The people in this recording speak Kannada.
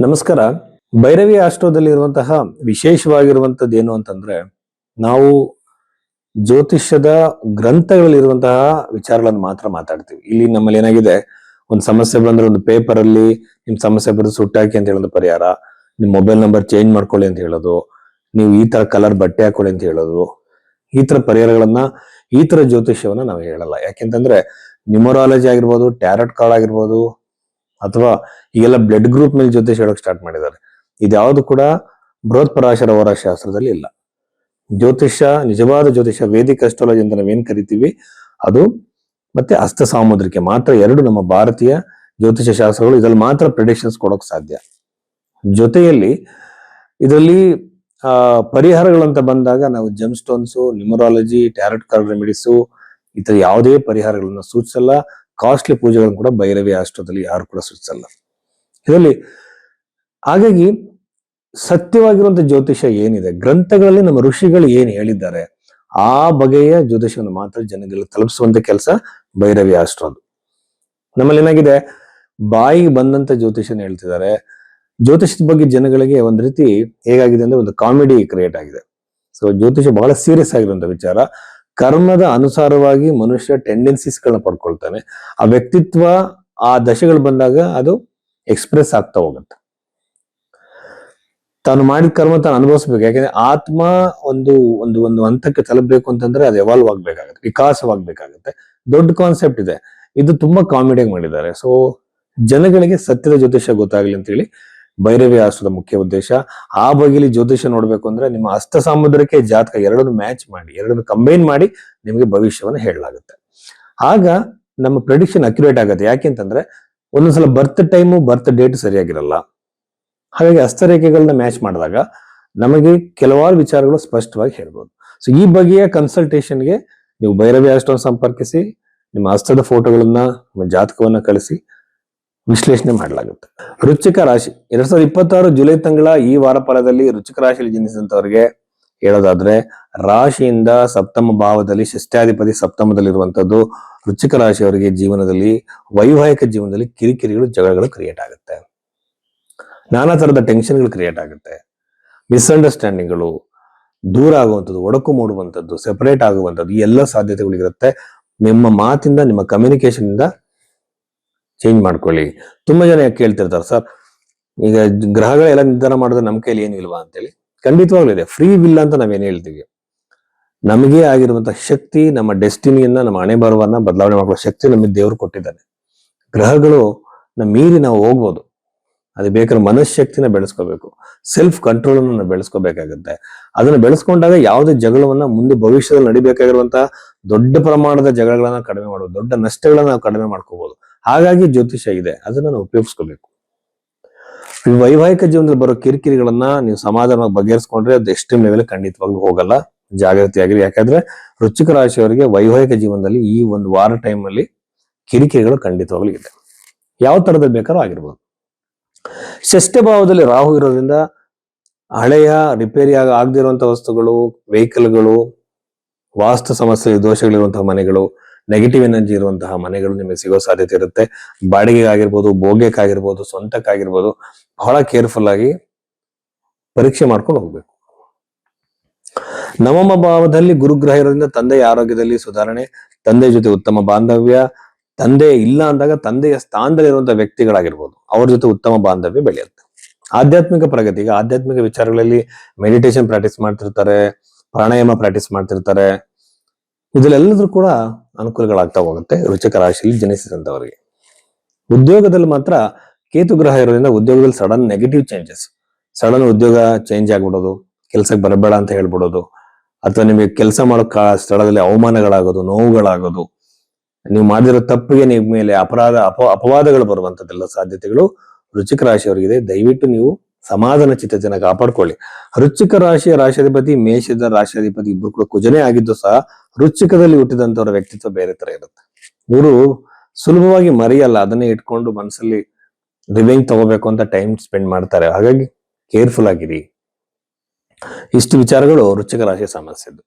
ನಮಸ್ಕಾರ. ಭೈರವಿ ಆಸ್ಟ್ರೋದಲ್ಲಿ ಇರುವಂತಹ ವಿಶೇಷವಾಗಿರುವಂತದ್ದು ಏನು ಅಂತಂದ್ರೆ, ನಾವು ಜ್ಯೋತಿಷ್ಯದ ಗ್ರಂಥಗಳಲ್ಲಿರುವಂತಹ ವಿಚಾರಗಳನ್ನು ಮಾತ್ರ ಮಾತಾಡ್ತೀವಿ. ಇಲ್ಲಿ ನಮ್ಮಲ್ಲಿ ಏನಾಗಿದೆ, ಒಂದು ಸಮಸ್ಯೆ ಬಂದ್ರೆ ಒಂದು ಪೇಪರ್ ಅಲ್ಲಿ ನಿಮ್ ಸಮಸ್ಯೆ ಬರೋದು ಸುಟ್ಟಾಕಿ ಅಂತ ಹೇಳೋದು ಪರಿಹಾರ, ನಿಮ್ ಮೊಬೈಲ್ ನಂಬರ್ ಚೇಂಜ್ ಮಾಡ್ಕೊಳ್ಳಿ ಅಂತ ಹೇಳೋದು, ನೀವು ಈ ತರ ಕಲರ್ ಬಟ್ಟೆ ಹಾಕೊಳ್ಳಿ ಅಂತ ಹೇಳೋದು, ಈ ತರ ಪರಿಹಾರಗಳನ್ನ, ಈ ತರ ಜ್ಯೋತಿಷ್ಯವನ್ನ ನಾವು ಹೇಳಲ್ಲ. ಯಾಕೆಂತಂದ್ರೆ ನ್ಯೂಮರಾಲಜಿ ಆಗಿರ್ಬೋದು, ಟ್ಯಾರೋಟ್ ಕಾರ್ಡ್ ಆಗಿರ್ಬೋದು, ಅಥವಾ ಈಗೆಲ್ಲ ಬ್ಲಡ್ ಗ್ರೂಪ್ ಮೇಲೆ ಜ್ಯೋತಿಷ ಹೇಳಕ್ ಸ್ಟಾರ್ಟ್ ಮಾಡಿದ್ದಾರೆ. ಇದ್ಯಾವುದು ಕೂಡ ಬೃಹತ್ ಪರಾಶರ ಹೋರ ಶಾಸ್ತ್ರದಲ್ಲಿ ಇಲ್ಲ. ಜ್ಯೋತಿಷ್ಯ, ನಿಜವಾದ ಜ್ಯೋತಿಷ್ಯ, ವೇದಿಕ್ ಅಸ್ಟ್ರಾಲಜಿ ಅಂತ ನಾವೇನ್ ಕರಿತೀವಿ ಅದು, ಮತ್ತೆ ಹಸ್ತ ಸಾಮುದ್ರಿಕೆ ಮಾತ್ರ ಎರಡು ನಮ್ಮ ಭಾರತೀಯ ಜ್ಯೋತಿಷ್ಯ ಶಾಸ್ತ್ರಗಳು. ಇದ್ರಲ್ಲಿ ಮಾತ್ರ ಪ್ರೆಡಿಕ್ಷನ್ಸ್ ಕೊಡೋಕ್ ಸಾಧ್ಯ. ಜೊತೆಯಲ್ಲಿ ಇದರಲ್ಲಿ ಪರಿಹಾರಗಳಂತ ಬಂದಾಗ ನಾವು GeM stones, numerology, tarot card remedies, ಈ ತರ ಯಾವುದೇ ಪರಿಹಾರಗಳನ್ನ ಸೂಚಿಸಲ್ಲ. ಕಾಸ್ಟ್ಲಿ ಪೂಜೆಗಳನ್ನು ಕೂಡ ಭೈರವಿ ಆಸ್ಟ್ರೋದಲ್ಲಿ ಯಾರು ಕೂಡ ಸೂಚಿಸಲ್ಲ ಇದರಲ್ಲಿ. ಹಾಗಾಗಿ ಸತ್ಯವಾಗಿರುವಂತ ಜ್ಯೋತಿಷ್ಯ ಏನಿದೆ, ಗ್ರಂಥಗಳಲ್ಲಿ ನಮ್ಮ ಋಷಿಗಳು ಏನ್ ಹೇಳಿದ್ದಾರೆ, ಆ ಬಗೆಯ ಜ್ಯೋತಿಷವನ್ನು ಮಾತ್ರ ಜನಗಳಿಗೆ ತಲುಪಿಸುವಂತ ಕೆಲಸ ಭೈರವಿ ಆಸ್ಟ್ರೋದು. ನಮ್ಮಲ್ಲಿ ಏನಾಗಿದೆ, ಬಾಯಿಗೆ ಬಂದಂತ ಜ್ಯೋತಿಷನ ಹೇಳ್ತಿದ್ದಾರೆ. ಜ್ಯೋತಿಷದ ಬಗ್ಗೆ ಜನಗಳಿಗೆ ಒಂದ್ ರೀತಿ ಹೇಗಾಗಿದೆ ಅಂದ್ರೆ ಒಂದು ಕಾಮಿಡಿ ಕ್ರಿಯೇಟ್ ಆಗಿದೆ. ಸೊ ಜ್ಯೋತಿಷ ಬಹಳ ಸೀರಿಯಸ್ ಆಗಿರುವಂತ ವಿಚಾರ. ಕರ್ಮದ ಅನುಸಾರವಾಗಿ ಮನುಷ್ಯ ಟೆಂಡೆನ್ಸೀಸ್ಗಳನ್ನ ಪಡ್ಕೊಳ್ತಾನೆ. ಆ ವ್ಯಕ್ತಿತ್ವ ಆ ದಶೆಗಳು ಬಂದಾಗ ಅದು ಎಕ್ಸ್ಪ್ರೆಸ್ ಆಗ್ತಾ ಹೋಗುತ್ತೆ. ತಾನು ಮಾಡಿದ ಕರ್ಮ ತಾನು ಅನುಭವಿಸ್ಬೇಕು. ಯಾಕಂದ್ರೆ ಆತ್ಮ ಒಂದು ಒಂದು ಒಂದು ಹಂತಕ್ಕೆ ತಲುಪಬೇಕು ಅಂತಂದ್ರೆ ಅದು ಎವಾಲ್ವ್ ಆಗ್ಬೇಕಾಗತ್ತೆ, ವಿಕಾಸವಾಗ್ಬೇಕಾಗತ್ತೆ. ದೊಡ್ಡ ಕಾನ್ಸೆಪ್ಟ್ ಇದೆ. ಇದು ತುಂಬಾ ಕಾಮಿಡಿಯಾಗಿ ಮಾಡಿದ್ದಾರೆ. ಸೊ ಜನಗಳಿಗೆ ಸತ್ಯದ ಜ್ಯೋತಿಷ್ಯ ಗೊತ್ತಾಗ್ಲಿ ಅಂತ ಹೇಳಿ ಭೈರವಿ ಆಸ್ಟ್ರದ ಮುಖ್ಯ ಉದ್ದೇಶ. ಆ ಬಗೆಯಲ್ಲಿ ಜ್ಯೋತಿಷ್ಯ ನೋಡ್ಬೇಕು ಅಂದ್ರೆ ನಿಮ್ಮ ಹಸ್ತ ಸಾಮುದ್ರಕ್ಕೆ ಜಾತಕ ಎರಡನ್ನು ಮ್ಯಾಚ್ ಮಾಡಿ, ಎರಡನ್ನು ಕಂಬೈನ್ ಮಾಡಿ ನಿಮಗೆ ಭವಿಷ್ಯವನ್ನು ಹೇಳಲಾಗುತ್ತೆ. ಆಗ ನಮ್ಮ ಪ್ರೆಡಿಕ್ಷನ್ ಅಕ್ಯುರೇಟ್ ಆಗುತ್ತೆ. ಯಾಕೆಂತಂದ್ರೆ ಒಂದೊಂದ್ಸಲ ಬರ್ತ್ ಟೈಮು, ಬರ್ತ್ ಡೇಟ್ ಸರಿಯಾಗಿರಲ್ಲ. ಹಾಗಾಗಿ ಹಸ್ತರೇಖೆಗಳನ್ನ ಮ್ಯಾಚ್ ಮಾಡಿದಾಗ ನಮಗೆ ಕೆಲವಾರು ವಿಚಾರಗಳು ಸ್ಪಷ್ಟವಾಗಿ ಹೇಳ್ಬೋದು. ಸೊ ಈ ಬಗೆಯ ಕನ್ಸಲ್ಟೇಷನ್ಗೆ ನೀವು ಭೈರವಿ ಆಸ್ಟ್ರೋನ ಸಂಪರ್ಕಿಸಿ, ನಿಮ್ಮ ಹಸ್ತದ ಫೋಟೋಗಳನ್ನ, ನಿಮ್ಮ ಜಾತಕವನ್ನ ಕಳಿಸಿ ವಿಶ್ಲೇಷಣೆ ಮಾಡಲಾಗುತ್ತೆ. ವೃಶ್ಚಿಕ ರಾಶಿ 2026 ಜುಲೈ ತಿಂಗಳ ಈ ವಾರ ಫಲದಲ್ಲಿ ವೃಶ್ಚಿಕ ರಾಶಿಯಲ್ಲಿ ಜನಿಸಿದಂತವರಿಗೆ ಹೇಳೋದಾದ್ರೆ, ರಾಶಿಯಿಂದ ಸಪ್ತಮ ಭಾವದಲ್ಲಿ ಷಷ್ಠಾಧಿಪತಿ ಸಪ್ತಮದಲ್ಲಿರುವಂತದ್ದು ವೃಶ್ಚಿಕ ರಾಶಿಯವರಿಗೆ ಜೀವನದಲ್ಲಿ, ವೈವಾಹಿಕ ಜೀವನದಲ್ಲಿ ಕಿರಿಕಿರಿಗಳು, ಜಗಳಗಳು ಕ್ರಿಯೇಟ್ ಆಗುತ್ತೆ. ನಾನಾ ತರದ ಟೆನ್ಷನ್ಗಳು ಕ್ರಿಯೇಟ್ ಆಗುತ್ತೆ. ಮಿಸ್ಅಂಡರ್ಸ್ಟ್ಯಾಂಡಿಂಗ್ಗಳು, ದೂರ ಆಗುವಂಥದ್ದು, ಒಡಕು ಮೂಡುವಂಥದ್ದು, ಸೆಪರೇಟ್ ಆಗುವಂಥದ್ದು, ಈ ಎಲ್ಲ ಸಾಧ್ಯತೆಗಳಿರುತ್ತೆ. ನಿಮ್ಮ ಮಾತಿಂದ, ನಿಮ್ಮ ಕಮ್ಯುನಿಕೇಶನ್ ಇಂದ ಚೇಂಜ್ ಮಾಡ್ಕೊಳ್ಳಿ. ತುಂಬಾ ಜನ ಕೇಳ್ತಿರ್ತಾರೆ, ಸರ್ ಈಗ ಗ್ರಹಗಳೆಲ್ಲ ನಿರ್ಧಾರ ಮಾಡಿದ್ರೆ ನಮ್ಮ ಕೈಲಿ ಏನು ಇಲ್ವಾ ಅಂತೇಳಿ. ಖಂಡಿತವಾಗ್ಲೂ ಇದೆ. ಫ್ರೀ ವಿಲ್ ಅಂತ ನಾವೇನ್ ಹೇಳ್ತೀವಿ, ನಮಗೆ ಆಗಿರುವಂತಹ ಶಕ್ತಿ, ನಮ್ಮ ಡೆಸ್ಟಿನಿಯನ್ನ, ನಮ್ಮ ಹಣೆ ಬರವನ್ನ ಬದಲಾವಣೆ ಮಾಡುವ ಶಕ್ತಿ ನಮಗೆ ದೇವರು ಕೊಟ್ಟಿದ್ದಾನೆ. ಗ್ರಹಗಳು ನಮ್ಮ ಮೀರಿ ನಾವು ಹೋಗ್ಬೋದು. ಅದು ಬೇಕಾದ್ರೆ ಮನಃಶಕ್ತಿನ ಬೆಳೆಸ್ಕೋಬೇಕು, ಸೆಲ್ಫ್ ಕಂಟ್ರೋಲ್ ಅನ್ನು ಬೆಳೆಸ್ಕೋಬೇಕಾಗುತ್ತೆ. ಅದನ್ನ ಬೆಳೆಸ್ಕೊಂಡಾಗ ಯಾವುದೇ ಜಗಳವನ್ನ ಮುಂದೆ ಭವಿಷ್ಯದಲ್ಲಿ ನಡಿಬೇಕಾಗಿರುವಂತಹ ದೊಡ್ಡ ಪ್ರಮಾಣದ ಜಗಳಗಳನ್ನ ಕಡಿಮೆ ಮಾಡಬಹುದು, ದೊಡ್ಡ ನಷ್ಟಗಳನ್ನ ನಾವು ಕಡಿಮೆ ಮಾಡ್ಕೋಬಹುದು. ಹಾಗಾಗಿ ಜ್ಯೋತಿಷ್ಯ ಇದೆ, ಅದನ್ನ ನಾವು ಉಪಯೋಗಿಸ್ಕೋಬೇಕು. ವೈವಾಹಿಕ ಜೀವನದಲ್ಲಿ ಬರೋ ಕಿರಿಕಿರಿಗಳನ್ನ ನೀವು ಸಮಾಧಾನವಾಗಿ ಬಗೆಹರಿಸ್ಕೊಂಡ್ರೆ ಅದು ಎಕ್ಸ್ಟ್ರೀಮ್ ಲೆವೆಲ್ ಖಂಡಿತವಾಗ್ಲೂ ಹೋಗಲ್ಲ. ಜಾಗೃತಿಯಾಗಿರಿ. ಯಾಕಂದ್ರೆ ವೃಶ್ಚಿಕ ರಾಶಿಯವರಿಗೆ ವೈವಾಹಿಕ ಜೀವನದಲ್ಲಿ ಈ ಒಂದು ವಾರ ಟೈಮ್ ಅಲ್ಲಿ ಕಿರಿಕಿರಿಗಳು ಖಂಡಿತವಾಗ್ಲೂ ಇದೆ. ಯಾವ ತರದಲ್ಲಿ ಬೇಕಾದ್ರೂ ಆಗಿರ್ಬೋದು. ಷಷ್ಠ ಭಾವದಲ್ಲಿ ರಾಹು ಇರೋದ್ರಿಂದ ಹಳೆಯ ರಿಪೇರಿ ಆಗದಿರುವಂತಹ ವಸ್ತುಗಳು, ವೆಹಿಕಲ್ಗಳು, ವಾಸ್ತು ಸಮಸ್ಯೆ ದೋಷಗಳಿರುವಂತಹ ಮನೆಗಳು, ನೆಗೆಟಿವ್ ಎನರ್ಜಿ ಇರುವಂತಹ ಮನೆಗಳು ನಿಮಗೆ ಸಿಗೋ ಸಾಧ್ಯತೆ ಇರುತ್ತೆ. ಬಾಡಿಗೆ ಆಗಿರ್ಬೋದು, ಭೋಗ್ಯಕ್ಕಾಗಿರ್ಬೋದು, ಸ್ವಂತಕ್ಕಾಗಿರ್ಬೋದು, ಬಹಳ ಕೇರ್ಫುಲ್ ಆಗಿ ಪರೀಕ್ಷೆ ಮಾಡ್ಕೊಂಡು ಹೋಗ್ಬೇಕು. ನವಮ ಭಾವದಲ್ಲಿ ಗುರುಗ್ರಹ ಇರೋದ್ರಿಂದ ತಂದೆಯ ಆರೋಗ್ಯದಲ್ಲಿ ಸುಧಾರಣೆ, ತಂದೆ ಜೊತೆ ಉತ್ತಮ ಬಾಂಧವ್ಯ, ತಂದೆ ಇಲ್ಲ ಅಂದಾಗ ತಂದೆಯ ಸ್ಥಾನದಲ್ಲಿರುವಂತಹ ವ್ಯಕ್ತಿಗಳಾಗಿರ್ಬೋದು, ಅವ್ರ ಜೊತೆ ಉತ್ತಮ ಬಾಂಧವ್ಯ ಬೆಳೆಯುತ್ತೆ. ಆಧ್ಯಾತ್ಮಿಕ ಪ್ರಗತಿ, ಈಗ ಆಧ್ಯಾತ್ಮಿಕ ವಿಚಾರಗಳಲ್ಲಿ ಮೆಡಿಟೇಷನ್ ಪ್ರಾಕ್ಟೀಸ್ ಮಾಡ್ತಿರ್ತಾರೆ, ಪ್ರಾಣಾಯಾಮ ಪ್ರಾಕ್ಟೀಸ್ ಮಾಡ್ತಿರ್ತಾರೆ. ಇದೆಲ್ಲದ್ರೂ ಕೂಡ ಅನುಕೂಲಗಳಾಗ್ತಾ ಹೋಗುತ್ತೆ ವೃಶ್ಚಿಕ ರಾಶಿಯಲ್ಲಿ ಜನಿಸಿದಂತವರಿಗೆ. ಉದ್ಯೋಗದಲ್ಲಿ ಮಾತ್ರ ಕೇತು ಗ್ರಹ ಇರೋದ್ರಿಂದ ಉದ್ಯೋಗದಲ್ಲಿ ಸಡನ್ ನೆಗೆಟಿವ್ ಚೇಂಜಸ್, ಸಡನ್ ಉದ್ಯೋಗ ಚೇಂಜ್ ಆಗ್ಬಿಡೋದು, ಕೆಲ್ಸಕ್ಕೆ ಬರಬೇಡ ಅಂತ ಹೇಳ್ಬಿಡೋದು, ಅಥವಾ ನಿಮಗೆ ಕೆಲಸ ಮಾಡೋ ಸ್ಥಳದಲ್ಲಿ ಅವಮಾನಗಳಾಗೋದು, ನೋವುಗಳಾಗೋದು, ನೀವು ಮಾಡಿರೋ ತಪ್ಪಿಗೆ ನಿಮ್ಮ ಮೇಲೆ ಅಪವಾದಗಳು ಬರುವಂತದ್ದೆಲ್ಲ ಸಾಧ್ಯತೆಗಳು ವೃಶ್ಚಿಕ ರಾಶಿಯವರಿಗಿದೆ. ದಯವಿಟ್ಟು ನೀವು ಸಮಾಧಾನ ಚಿತ್ತತೆಯನ್ನು ಕಾಪಾಡ್ಕೊಳ್ಳಿ. ವೃಶ್ಚಿಕ ರಾಶಿಯ ರಾಶಿಯಾಧಿಪತಿ, ಮೇಷದ ರಾಶಿಯಾಧಿಪತಿ ಇಬ್ರು ಕೂಡ ಕುಜನೇ ಆಗಿದ್ದು ಸಹ ವೃಶ್ಚಿಕದಲ್ಲಿ ಹುಟ್ಟಿದಂತವರ ವ್ಯಕ್ತಿತ್ವ ಬೇರೆ ತರ ಇರುತ್ತೆ. ಇವರು ಸುಲಭವಾಗಿ ಮರೆಯಲ್ಲ, ಅದನ್ನೇ ಇಟ್ಕೊಂಡು ಮನಸ್ಸಲ್ಲಿ ರಿವೆಂಜ್ ತಗೋಬೇಕು ಅಂತ ಟೈಮ್ ಸ್ಪೆಂಡ್ ಮಾಡ್ತಾರೆ. ಹಾಗಾಗಿ ಕೇರ್ಫುಲ್ ಆಗಿರಿ. ಇಷ್ಟು ವಿಚಾರಗಳು ವೃಶ್ಚಿಕ ರಾಶಿಯ ಸಮಸ್ಯೆದು.